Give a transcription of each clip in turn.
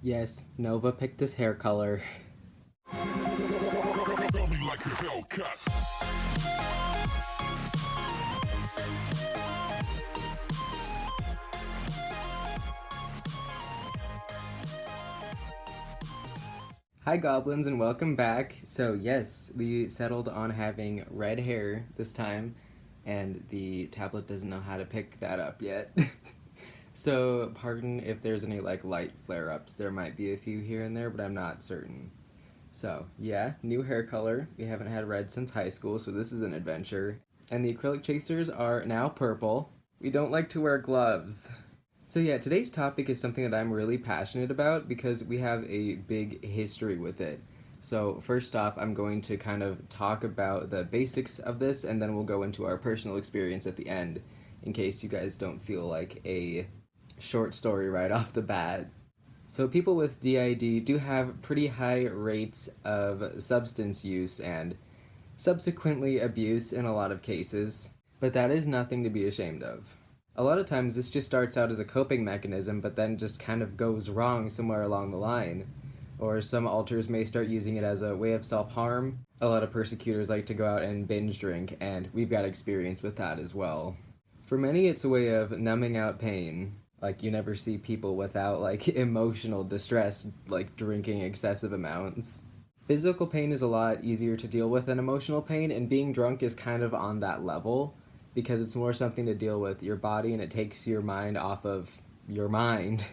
Yes, Nova picked this hair color. Hi goblins and welcome back. So yes, we settled on having red hair this time, and the tablet doesn't know how to pick that up yet. So pardon if there's any like light flare-ups. There might be a few here and there, but I'm not certain. So yeah, new hair color. We haven't had red since high school, so this is an adventure. And the acrylic chasers are now purple. We don't like to wear gloves. So yeah, today's topic is something that I'm really passionate about because we have a big history with it. So first off, I'm going to kind of talk about the basics of this, and then we'll go into our personal experience at the end, in case you guys don't feel like a short story right off the bat. So people with D.I.D do have pretty high rates of substance use and subsequently abuse in a lot of cases, but that is nothing to be ashamed of. A lot of times this just starts out as a coping mechanism, but then just kind of goes wrong somewhere along the line. Or some alters may start using it as a way of self-harm. A lot of persecutors like to go out and binge drink, and we've got experience with that as well. For many, it's a way of numbing out pain. Like, you never see people without, like, emotional distress, like, drinking excessive amounts. Physical pain is a lot easier to deal with than emotional pain, and being drunk is kind of on that level because it's more something to deal with your body and it takes your mind off of your mind.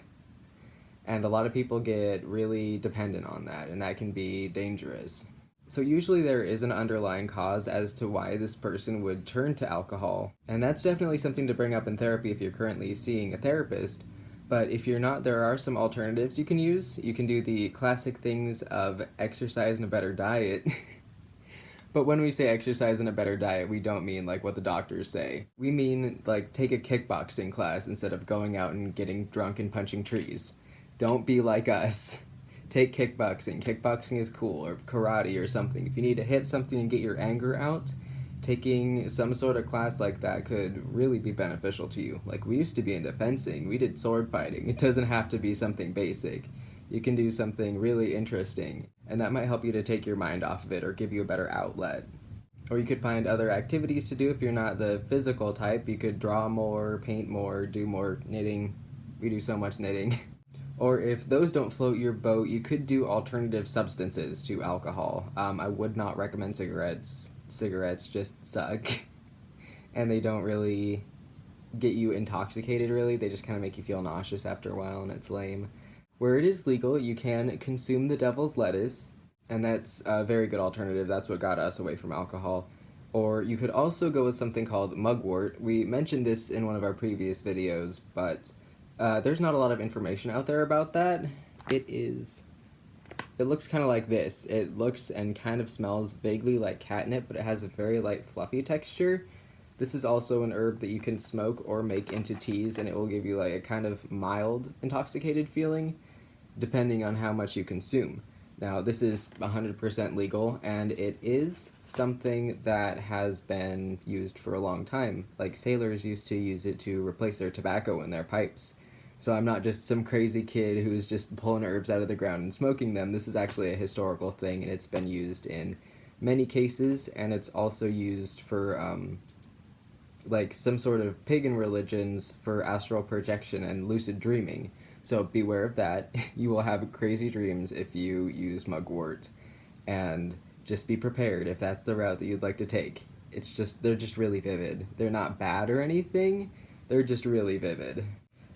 And a lot of people get really dependent on that, and that can be dangerous. So usually there is an underlying cause as to why this person would turn to alcohol. And that's definitely something to bring up in therapy if you're currently seeing a therapist. But if you're not, there are some alternatives you can use. You can do the classic things of exercise and a better diet. But when we say exercise and a better diet, we don't mean like what the doctors say. We mean like take a kickboxing class instead of going out and getting drunk and punching trees. Don't be like us. Take kickboxing. Kickboxing is cool, or karate or something. If you need to hit something and get your anger out, taking some sort of class like that could really be beneficial to you. Like, we used to be into fencing, we did sword fighting. It doesn't have to be something basic. You can do something really interesting, and that might help you to take your mind off of it or give you a better outlet. Or you could find other activities to do if you're not the physical type. You could draw more, paint more, do more knitting. We do so much knitting. Or if those don't float your boat, you could do alternative substances to alcohol. I would not recommend cigarettes. Cigarettes just suck. And they don't really get you intoxicated, really. They just kind of make you feel nauseous after a while, and it's lame. Where it is legal, you can consume the devil's lettuce, and that's a very good alternative. That's what got us away from alcohol. Or you could also go with something called mugwort. We mentioned this in one of our previous videos, but there's not a lot of information out there about that. It looks kind of like this. It looks and kind of smells vaguely like catnip, but it has a very light fluffy texture. This is also an herb that you can smoke or make into teas, and it will give you like a kind of mild intoxicated feeling depending on how much you consume. Now, this is 100% legal, and it is something that has been used for a long time. Like, sailors used to use it to replace their tobacco in their pipes. So I'm not just some crazy kid who's just pulling herbs out of the ground and smoking them. This is actually a historical thing, and it's been used in many cases, and it's also used for like some sort of pagan religions for astral projection and lucid dreaming. So beware of that. You will have crazy dreams if you use mugwort, and just be prepared if that's the route that you'd like to take. They're just really vivid. They're not bad or anything. They're just really vivid.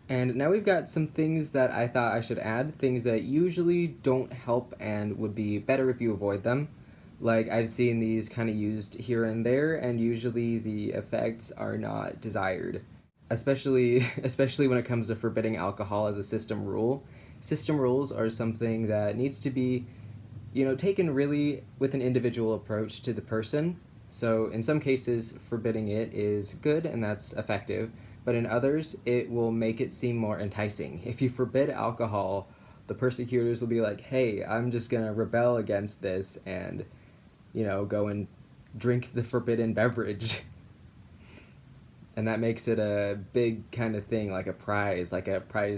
And now we've got some things that I thought I should add, things that usually don't help and would be better if you avoid them. Like, I've seen these kind of used here and there, and usually the effects are not desired. Especially when it comes to forbidding alcohol as a system rule. System rules are something that needs to be, taken really with an individual approach to the person. So in some cases, forbidding it is good and that's effective, but in others, it will make it seem more enticing. If you forbid alcohol, the persecutors will be like, hey, I'm just gonna rebel against this and, go and drink the forbidden beverage. And that makes it a big kind of thing, like a prize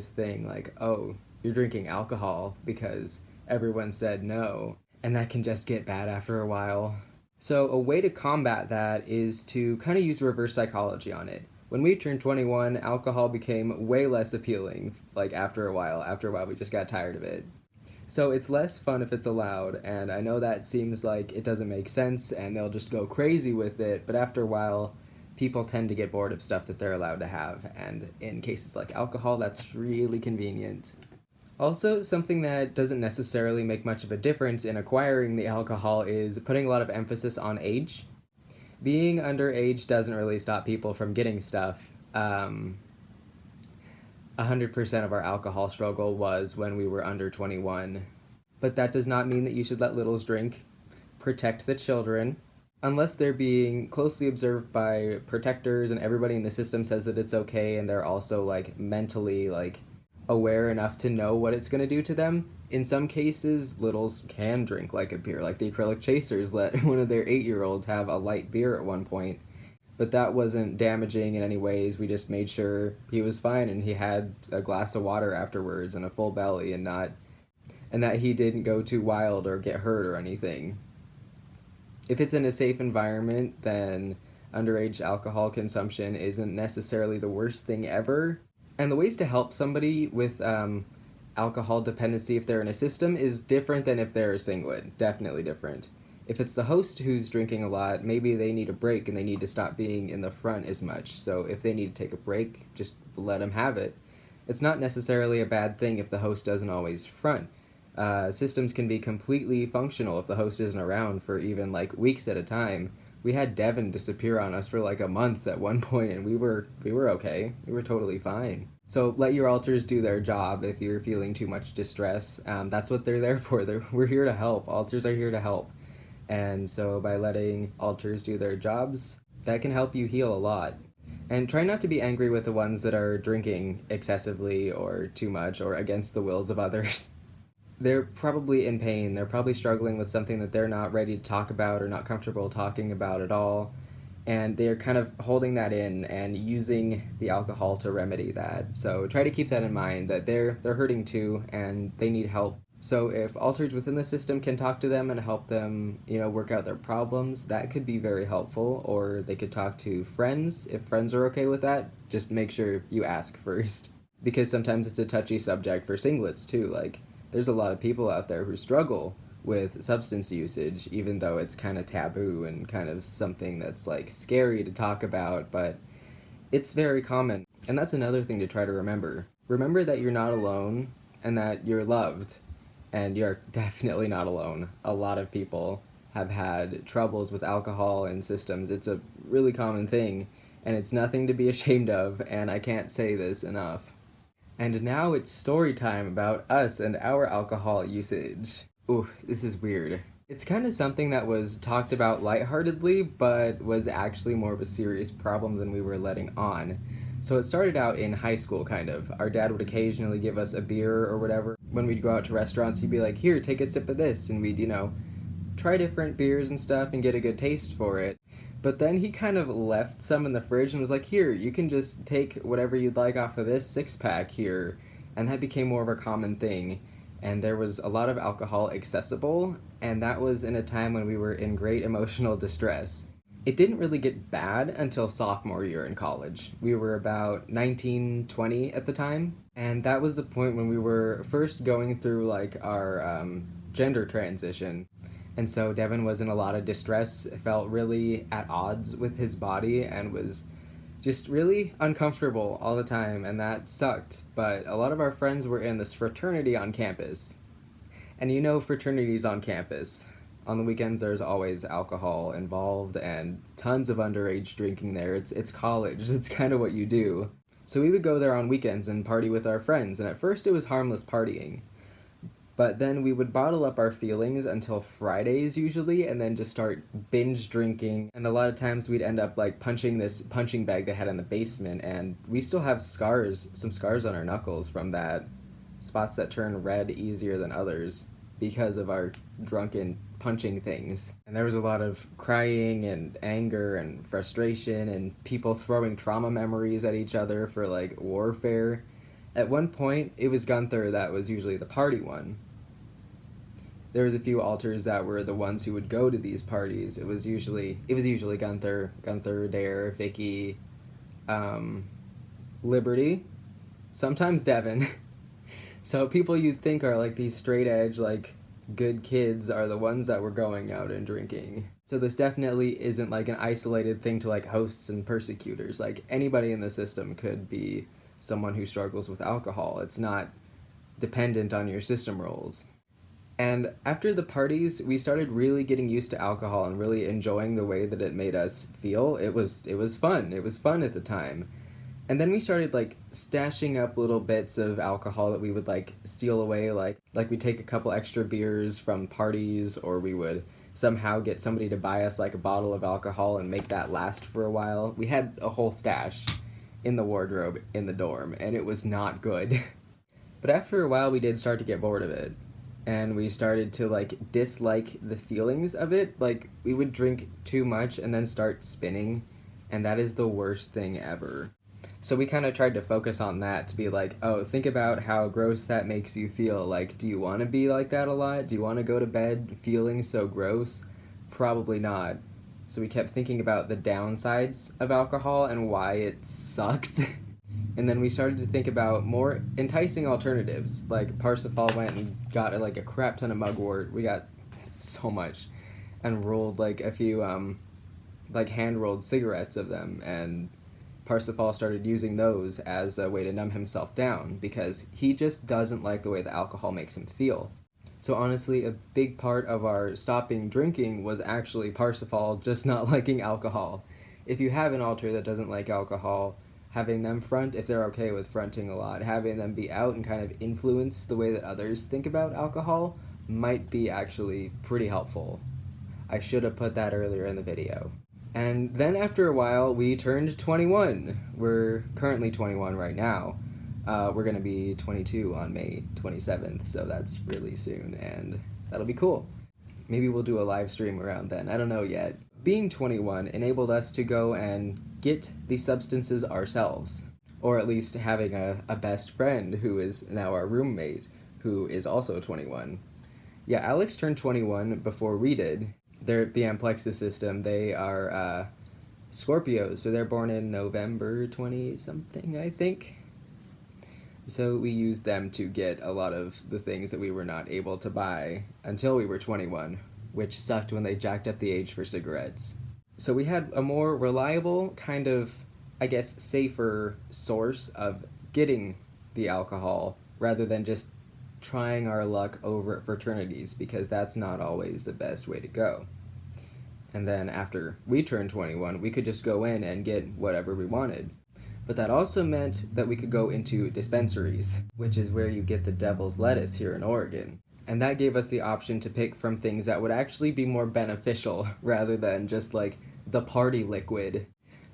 thing, like, oh, you're drinking alcohol because everyone said no, and that can just get bad after a while. So, a way to combat that is to kind of use reverse psychology on it. When we turned 21, alcohol became way less appealing, like after a while. After a while, we just got tired of it. So, it's less fun if it's allowed, and I know that seems like it doesn't make sense and they'll just go crazy with it, but after a while, people tend to get bored of stuff that they're allowed to have, and in cases like alcohol, that's really convenient. Also, something that doesn't necessarily make much of a difference in acquiring the alcohol is putting a lot of emphasis on age. Being underage doesn't really stop people from getting stuff. 100% of our alcohol struggle was when we were under 21. But that does not mean that you should let littles drink. Protect the children. Unless they're being closely observed by protectors and everybody in the system says that it's okay and they're also like mentally like aware enough to know what it's going to do to them. In some cases, littles can drink like a beer, like the Acrylic Chasers let one of their 8-year-olds have a light beer at one point. But that wasn't damaging in any ways. We just made sure he was fine and he had a glass of water afterwards and a full belly and that he didn't go too wild or get hurt or anything. If it's in a safe environment, then underage alcohol consumption isn't necessarily the worst thing ever. And the ways to help somebody with alcohol dependency if they're in a system is different than if they're a singlet. Definitely different. If it's the host who's drinking a lot, maybe they need a break and they need to stop being in the front as much. So if they need to take a break, just let them have it. It's not necessarily a bad thing if the host doesn't always front. Systems can be completely functional if the host isn't around for even like weeks at a time. We had Devin disappear on us for like a month at one point, and we were okay. We were totally fine. So let your alters do their job if you're feeling too much distress. That's what they're there for. We're here to help. Alters are here to help. And so by letting alters do their jobs, that can help you heal a lot. And try not to be angry with the ones that are drinking excessively or too much or against the wills of others. They're probably in pain. They're probably struggling with something that they're not ready to talk about or not comfortable talking about at all. And they're kind of holding that in and using the alcohol to remedy that. So try to keep that in mind that they're hurting too and they need help. So if alters within the system can talk to them and help them, work out their problems, that could be very helpful. Or they could talk to friends. If friends are okay with that, just make sure you ask first. Because sometimes it's a touchy subject for singlets too. Like, there's a lot of people out there who struggle with substance usage, even though it's kind of taboo and kind of something that's like scary to talk about, but it's very common. And that's another thing to try to remember. Remember that you're not alone and that you're loved. And you're definitely not alone. A lot of people have had troubles with alcohol and systems. It's a really common thing, and it's nothing to be ashamed of, and I can't say this enough. And now it's story time about us and our alcohol usage. Ooh, this is weird. It's kind of something that was talked about lightheartedly, but was actually more of a serious problem than we were letting on. So it started out in high school, kind of. Our dad would occasionally give us a beer or whatever. When we'd go out to restaurants, he'd be like, here, take a sip of this. And we'd, try different beers and stuff and get a good taste for it. But then he kind of left some in the fridge and was like, here, you can just take whatever you'd like off of this 6-pack here. And that became more of a common thing. And there was a lot of alcohol accessible, and that was in a time when we were in great emotional distress. It didn't really get bad until sophomore year in college. We were about 19, 20 at the time, and that was the point when we were first going through like our gender transition. And so Devin was in a lot of distress, felt really at odds with his body, and was just really uncomfortable all the time, and that sucked. But a lot of our friends were in this fraternity on campus. And fraternities on campus. On the weekends, there's always alcohol involved and tons of underage drinking there. It's college. It's kind of what you do. So we would go there on weekends and party with our friends, and at first it was harmless partying. But then we would bottle up our feelings until Fridays usually, and then just start binge drinking. And a lot of times we'd end up like punching this punching bag they had in the basement, and we still have some scars on our knuckles from that. Spots that turn red easier than others because of our drunken punching things. And there was a lot of crying and anger and frustration and people throwing trauma memories at each other for like warfare. At one point, it was Gunther that was usually the party one. There was a few alters that were the ones who would go to these parties. It was usually Gunther, Dare, Vicky, um, Liberty, sometimes Devin. So people you'd think are like these straight edge, like good kids are the ones that were going out and drinking. So this definitely isn't like an isolated thing to like hosts and persecutors. Like anybody in the system could be someone who struggles with alcohol. It's not dependent on your system roles. And after the parties, we started really getting used to alcohol and really enjoying the way that it made us feel. It was fun. It was fun at the time. And then we started like stashing up little bits of alcohol that we would like steal away, like we'd take a couple extra beers from parties, or we would somehow get somebody to buy us like a bottle of alcohol and make that last for a while. We had a whole stash in the wardrobe in the dorm, and it was not good. But after a while we did start to get bored of it, and we started to like dislike the feelings of it. Like we would drink too much and then start spinning, and that is the worst thing ever. So we kind of tried to focus on that, to be like, oh, think about how gross that makes you feel. Like, do you want to be like that a lot? Do you want to go to bed feeling so gross? Probably not. So we kept thinking about the downsides of alcohol and why it sucked. And then we started to think about more enticing alternatives. Like Parsifal went and got like a crap ton of mugwort. We got so much, and rolled like a few like hand rolled cigarettes of them, and Parsifal started using those as a way to numb himself down because he just doesn't like the way the alcohol makes him feel. So honestly, a big part of our stopping drinking was actually Parsifal just not liking alcohol. If you have an alter that doesn't like alcohol, having them front, if they're okay with fronting a lot, having them be out and kind of influence the way that others think about alcohol might be actually pretty helpful. I should have put that earlier in the video. And then after a while, we turned 21. We're currently 21 right now. We're going to be 22 on May 27th, so that's really soon, and that'll be cool. Maybe we'll do a live stream around then. I don't know yet. Being 21 enabled us to go and get the substances ourselves, or at least having a best friend who is now our roommate, who is also 21. Yeah, Alex turned 21 before we did. They're the Amplexus system. They are Scorpios, so they're born in November 20-something, I think. So we used them to get a lot of the things that we were not able to buy until we were 21, which sucked when they jacked up the age for cigarettes. So we had a more reliable, kind of, I guess, safer source of getting the alcohol rather than just trying our luck over at fraternities, because that's not always the best way to go. And then after we turned 21, we could just go in and get whatever we wanted. But that also meant that we could go into dispensaries, which is where you get the devil's lettuce here in Oregon. And that gave us the option to pick from things that would actually be more beneficial rather than just like the party liquid.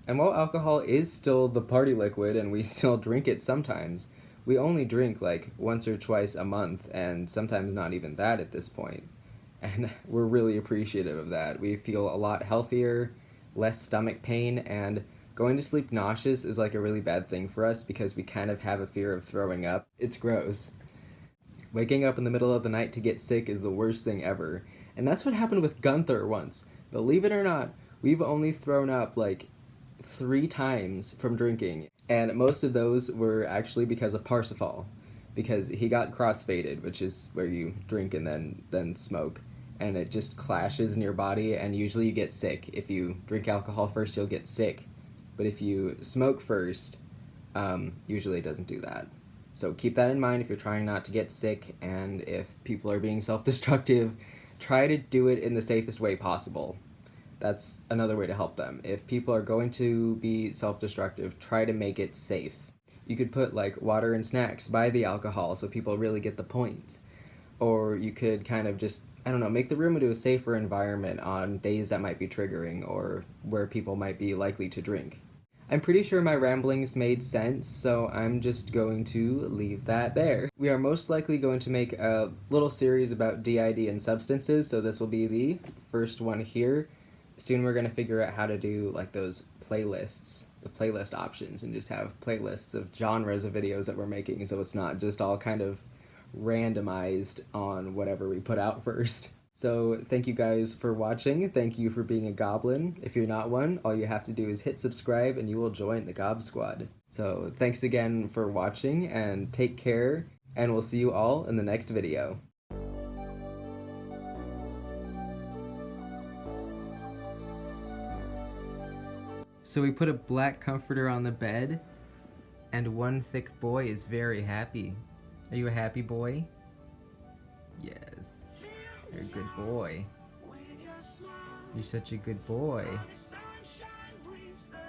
And while alcohol is still the party liquid and we still drink it sometimes, we only drink like once or twice a month, and sometimes not even that at this point. And we're really appreciative of that. We feel a lot healthier, less stomach pain, and going to sleep nauseous is like a really bad thing for us because we kind of have a fear of throwing up. It's gross. Waking up in the middle of the night to get sick is the worst thing ever. And that's what happened with Gunther once. Believe it or not, we've only thrown up like 3 times from drinking. And most of those were actually because of Parsifal. Because he got crossfaded, which is where you drink and then smoke. And it just clashes in your body, and usually you get sick. If you drink alcohol first, you'll get sick. But if you smoke first, usually it doesn't do that. So keep that in mind if you're trying not to get sick, and if people are being self-destructive, try to do it in the safest way possible. That's another way to help them. If people are going to be self-destructive, try to make it safe. You could put like water and snacks by the alcohol so people really get the point. Or you could kind of just, I don't know, make the room into a safer environment on days that might be triggering or where people might be likely to drink. I'm pretty sure my ramblings made sense, so I'm just going to leave that there. We are most likely going to make a little series about D.I.D and substances, so this will be the first one here. Soon we're going to figure out how to do like those playlists the playlist options and just have playlists of genres of videos that we're making, so it's not just all kind of randomized on whatever we put out first. So thank you guys for watching. Thank you for being a goblin. If you're not one, all you have to do is hit subscribe and you will join the Gob Squad. So thanks again for watching and take care, and we'll see you all in the next video. So we put a black comforter on the bed, and one thick boy is very happy. Are you a happy boy? Yes. You're a good boy. You're such a good boy.